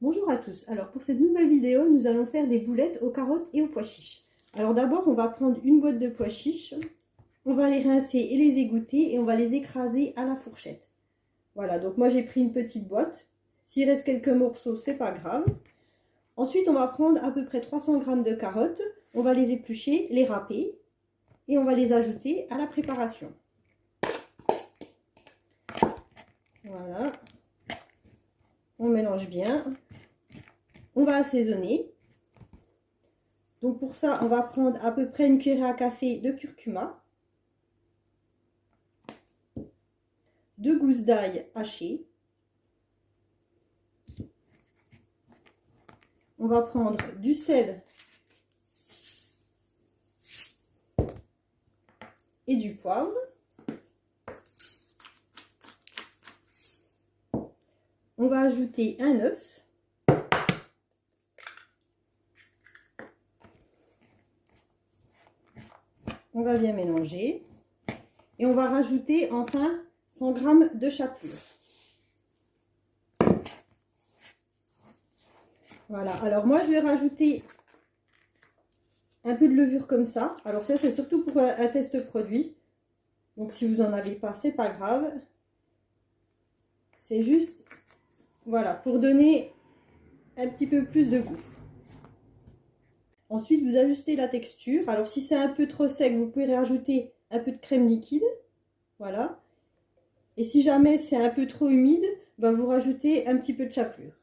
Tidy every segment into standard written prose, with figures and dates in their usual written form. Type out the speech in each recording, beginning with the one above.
Bonjour à tous. Alors pour cette nouvelle vidéo, nous allons faire des boulettes aux carottes et aux pois chiches. Alors d'abord, on va prendre une boîte de pois chiches, on va les rincer et les égoutter et on va les écraser à la fourchette. Voilà, donc moi j'ai pris une petite boîte. S'il reste quelques morceaux, c'est pas grave. Ensuite, on va prendre à peu près 300 g de carottes, on va les éplucher, les râper et on va les ajouter à la préparation. Voilà. On mélange bien. On va assaisonner. Donc pour ça, on va prendre à peu près une cuillère à café de curcuma, 2 gousses d'ail hachées. On va prendre du sel et du poivre. On va ajouter un œuf. On va bien mélanger. Et on va rajouter enfin 100 g de chapelure. Voilà, alors moi je vais rajouter un peu de levure comme ça. Alors ça c'est surtout pour un test produit. Donc si vous n'en avez pas, c'est pas grave. C'est juste, voilà, pour donner un petit peu plus de goût. Ensuite, vous ajustez la texture. Alors si c'est un peu trop sec, vous pouvez rajouter un peu de crème liquide. Voilà. Et si jamais c'est un peu trop humide, ben vous rajoutez un petit peu de chapelure.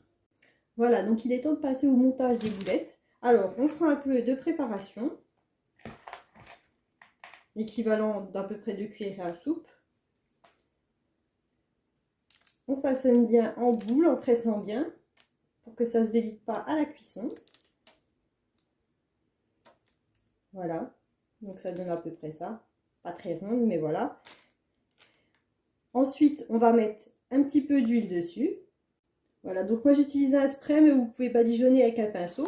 Voilà, donc il est temps de passer au montage des boulettes. Alors, on prend un peu de préparation. L'équivalent d'à peu près 2 cuillères à soupe. On façonne bien en boule en pressant bien pour que ça ne se délite pas à la cuisson. Voilà, donc ça donne à peu près ça. Pas très ronde, mais voilà. Ensuite, on va mettre un petit peu d'huile dessus. Voilà, donc moi j'utilise un spray, mais vous pouvez badigeonner avec un pinceau.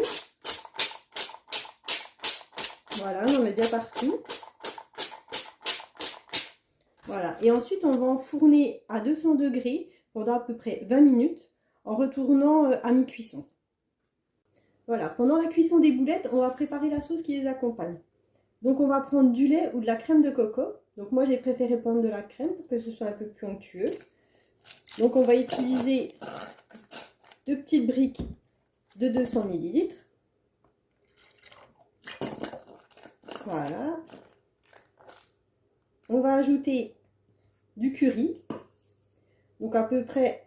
Voilà, on en met bien partout. Voilà, et ensuite on va enfourner à 200 degrés pendant à peu près 20 minutes en retournant à mi-cuisson. Voilà, pendant la cuisson des boulettes, on va préparer la sauce qui les accompagne. Donc on va prendre du lait ou de la crème de coco. Donc moi j'ai préféré prendre de la crème pour que ce soit un peu plus onctueux. Donc on va utiliser 2 petites briques de 200 ml. Voilà. On va ajouter du curry. Donc à peu près